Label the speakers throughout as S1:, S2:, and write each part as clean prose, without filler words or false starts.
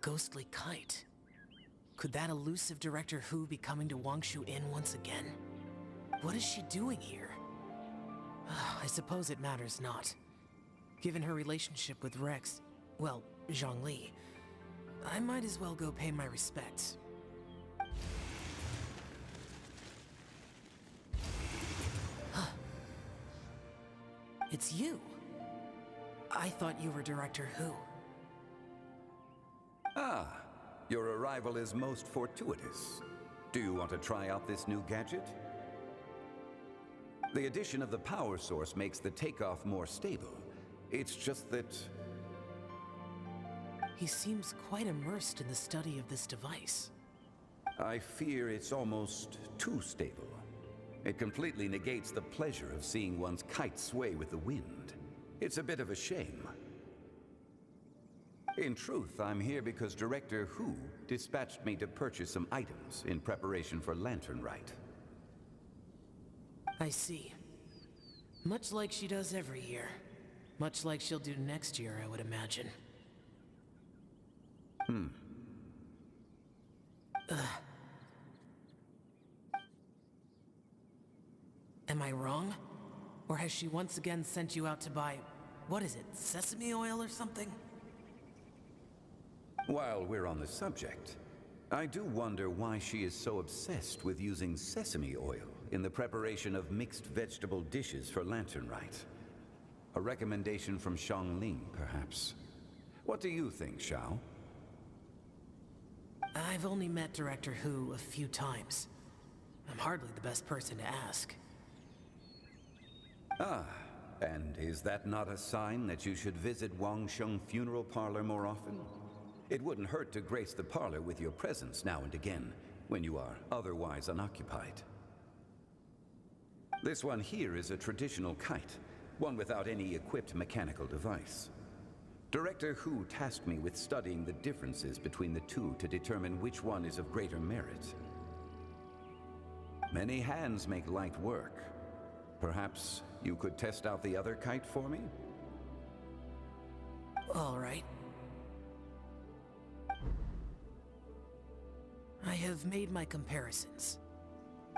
S1: ghostly kite. Could that elusive Director Who be coming to Wangshu Inn once again? What is she doing here? I suppose it matters not. Given her relationship with Rex, well, Zhongli, I might as well go pay my respects. It's you. I thought you were Director Who.
S2: Ah, your arrival is most fortuitous. Do you want to try out this new gadget? The addition of the power source makes the takeoff more stable. It's just that...
S1: He seems quite immersed in the study of this device.
S2: I fear it's almost too stable. It completely negates the pleasure of seeing one's kite sway with the wind. It's a bit of a shame. In truth, I'm here because Director Who dispatched me to purchase some items in preparation for Lantern Rite.
S1: I see. Much like she does every year. Much like she'll do next year, I would imagine. Am I wrong? Or has she once again sent you out to buy, what is it, sesame oil or something?
S2: While we're on the subject, I do wonder why she is so obsessed with using sesame oil in the preparation of mixed vegetable dishes for Lantern Rite. A recommendation from Xiangling, perhaps. What do you think, Xiao?
S1: I've only met Director Who a few times. I'm hardly the best person to ask.
S2: Ah, and is that not a sign that you should visit Wangsheng Funeral Parlor more often? It wouldn't hurt to grace the parlor with your presence now and again, when you are otherwise unoccupied. This one here is a traditional kite, one without any equipped mechanical device. Director Who tasked me with studying the differences between the two to determine which one is of greater merit. Many hands make light work. Perhaps you could test out the other kite for me?
S1: All right. I have made my comparisons.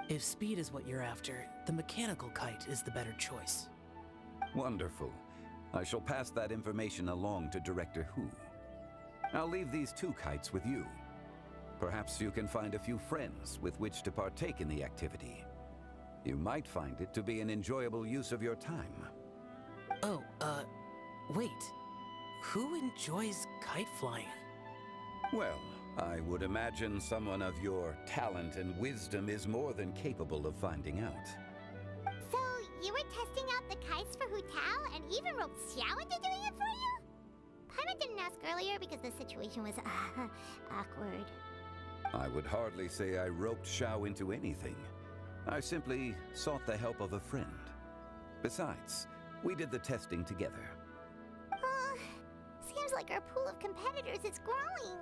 S1: If speed is what you're after, the mechanical kite is the better choice.
S2: Wonderful. I shall pass that information along to Director Who. I'll leave these two kites with you. Perhaps you can find a few friends with which to partake in the activity. You might find it to be an enjoyable use of your time.
S1: Oh, wait. Who enjoys kite flying?
S2: Well, I would imagine someone of your talent and wisdom is more than capable of finding out.
S3: So, you were testing out the kites for Hu Tao and even roped Xiao into doing it for you? Paimon didn't ask earlier because the situation was, awkward.
S2: I would hardly say I roped Xiao into anything. I simply sought the help of a friend. Besides, we did the testing together.
S3: Seems like our pool of competitors is growing.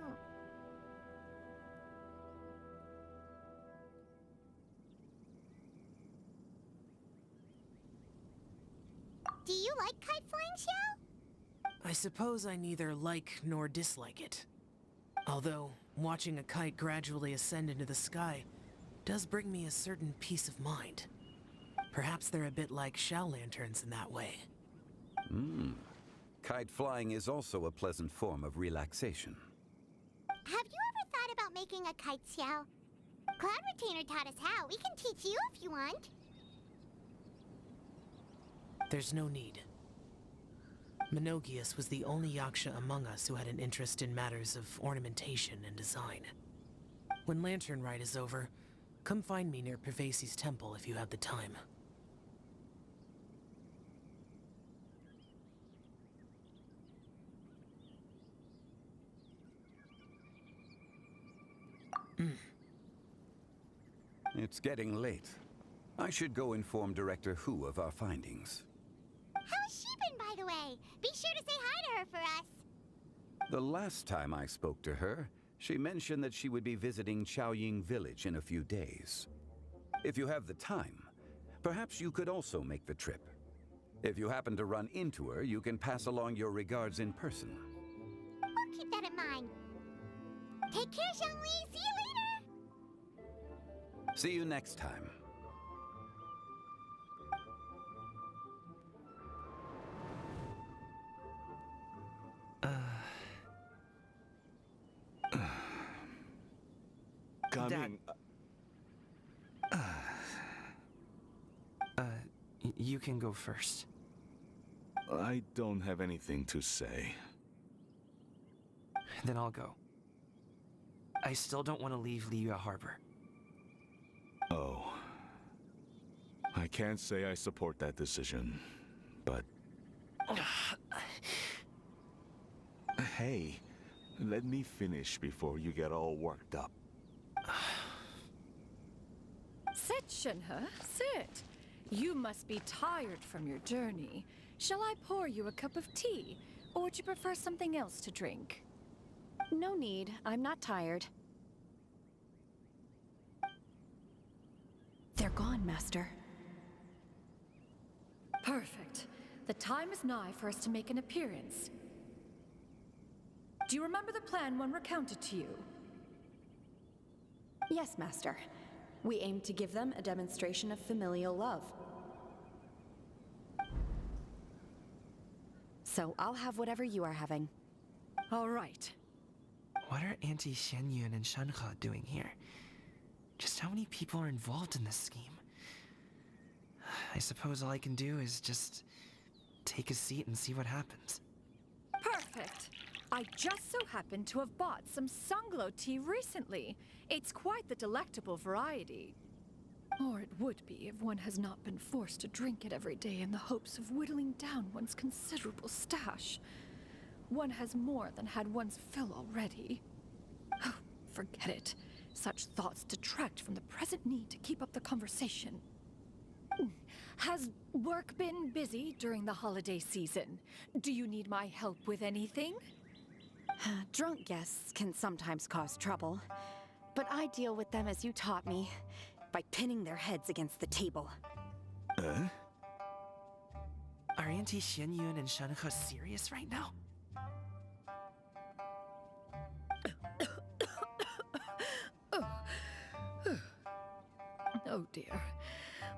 S3: Do you like kite flying, Xiao?
S1: I suppose I neither like nor dislike it. Although, watching a kite gradually ascend into the sky does bring me a certain peace of mind. Perhaps they're a bit like Xiao lanterns in that way.
S2: Kite flying is also a pleasant form of relaxation.
S3: Have you ever thought about making a kite, Xiao? Cloud Retainer taught us how. We can teach you if you want.
S1: There's no need. Menogias was the only Yaksha among us who had an interest in matters of ornamentation and design. When Lantern Rite is over, come find me near Pervasi's temple if you have the time.
S2: It's getting late. I should go inform Director Who of our findings.
S3: How's she been, by the way? Be sure to say hi to her for us.
S2: The last time I spoke to her, she mentioned that she would be visiting Chaoying Village in a few days. If you have the time, perhaps you could also make the trip. If you happen to run into her, you can pass along your regards in person.
S3: We'll keep that in mind. Take care, Xiangli. See you later.
S2: See you next time.
S4: Coming.
S5: You can go first.
S4: I don't have anything to say.
S5: Then I'll go. I still don't want to leave Liyue Harbor.
S4: Oh. I can't say I support that decision, but... Hey, let me finish before you get all worked up.
S6: Sit, Shenhe, sit. You must be tired from your journey. Shall I pour you a cup of tea, or would you prefer something else to drink?
S7: No need. I'm not tired. They're gone, Master.
S6: Perfect. The time is nigh for us to make an appearance. Do you remember the plan when recounted to you?
S7: Yes, Master. We aim to give them a demonstration of familial love. So I'll have whatever you are having.
S6: All right.
S5: What are Auntie Xianyun and Shenhe doing here? Just how many people are involved in this scheme? I suppose all I can do is just take a seat and see what happens.
S6: Perfect. I just so happen to have bought some Sunglow tea recently. It's quite the delectable variety. Or it would be if one has not been forced to drink it every day in the hopes of whittling down one's considerable stash. One has more than had one's fill already. Oh, forget it. Such thoughts detract from the present need to keep up the conversation. Has work been busy during the holiday season? Do you need my help with anything?
S7: Drunk guests can sometimes cause trouble, but I deal with them as you taught me, by pinning their heads against the table.
S5: Are Auntie Xianyun and Shenhe serious right now?
S6: Oh dear.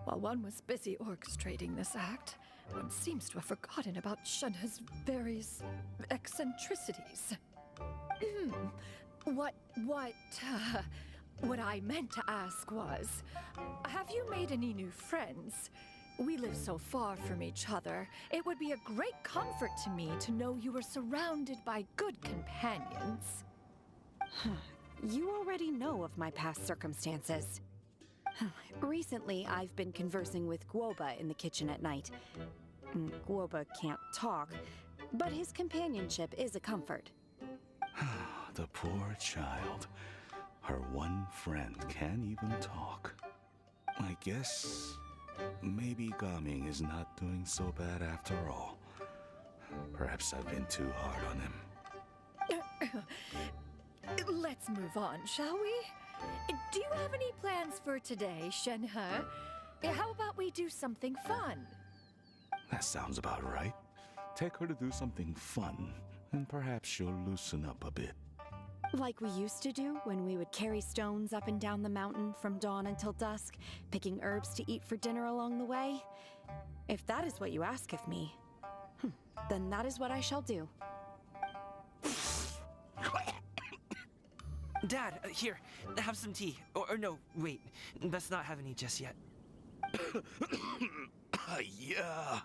S6: While one was busy orchestrating this act, one seems to have forgotten about Shenhe's various eccentricities. What I meant to ask was, have you made any new friends? We live so far from each other. It would be a great comfort to me to know you were surrounded by good companions.
S7: You already know of my past circumstances. Recently, I've been conversing with Guoba in the kitchen at night. Guoba can't talk, but his companionship is a comfort.
S4: The poor child. Her one friend can't even talk. I guess maybe Gaming is not doing so bad after all. Perhaps I've been too hard on him.
S6: Let's move on, shall we? Do you have any plans for today, Shenhe? How about we do something fun?
S4: That sounds about right. Take her to do something fun, and perhaps she'll loosen up a bit.
S7: Like we used to do when we would carry stones up and down the mountain from dawn until dusk, picking herbs to eat for dinner along the way. If that is what you ask of me, then that is what I shall do.
S5: Dad, here, have some tea. Or no, wait, let's not have any just yet.
S4: Yeah.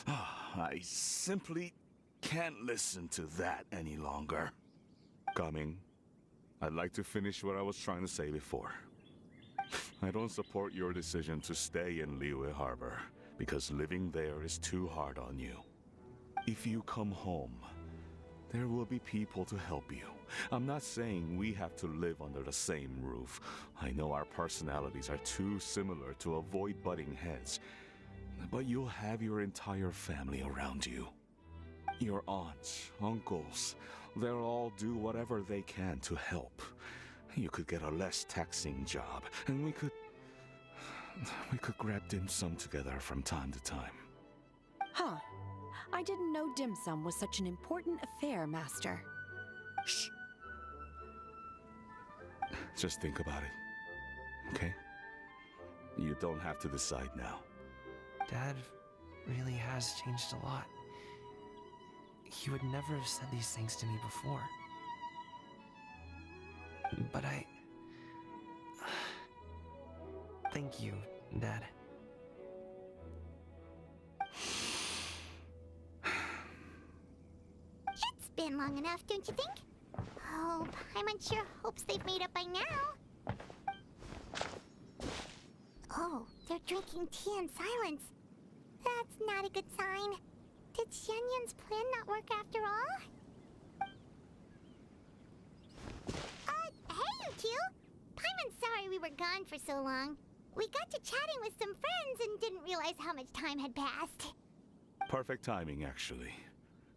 S4: I simply can't listen to that any longer. Coming. I'd like to finish what I was trying to say before. I don't support your decision to stay in Liyue Harbor, because living there is too hard on you. If you come home, there will be people to help you. I'm not saying we have to live under the same roof. I know our personalities are too similar to avoid butting heads. But you'll have your entire family around you. Your aunts, uncles, they'll all do whatever they can to help. You could get a less taxing job, and we could grab dim sum together from time to time.
S7: Huh. I didn't know dim sum was such an important affair, Master.
S4: Shh. Just think about it, okay? You don't have to decide now.
S5: Dad really has changed a lot. He would never have said these things to me before. But thank you, Dad.
S3: It's been long enough, don't you think? Oh, Paimon sure hopes they've made up by now. Oh, they're drinking tea in silence. That's not a good sign. Did Xianyun's plan not work after all? Hey, you two! Paimon's sorry we were gone for so long. We got to chatting with some friends and didn't realize how much time had passed.
S4: Perfect timing, actually.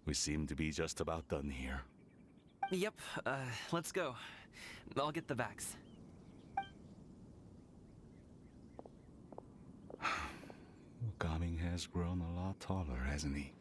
S4: We seem to be just about done here.
S5: Yep, let's go. I'll get the bags.
S4: Gaming has grown a lot taller, hasn't he?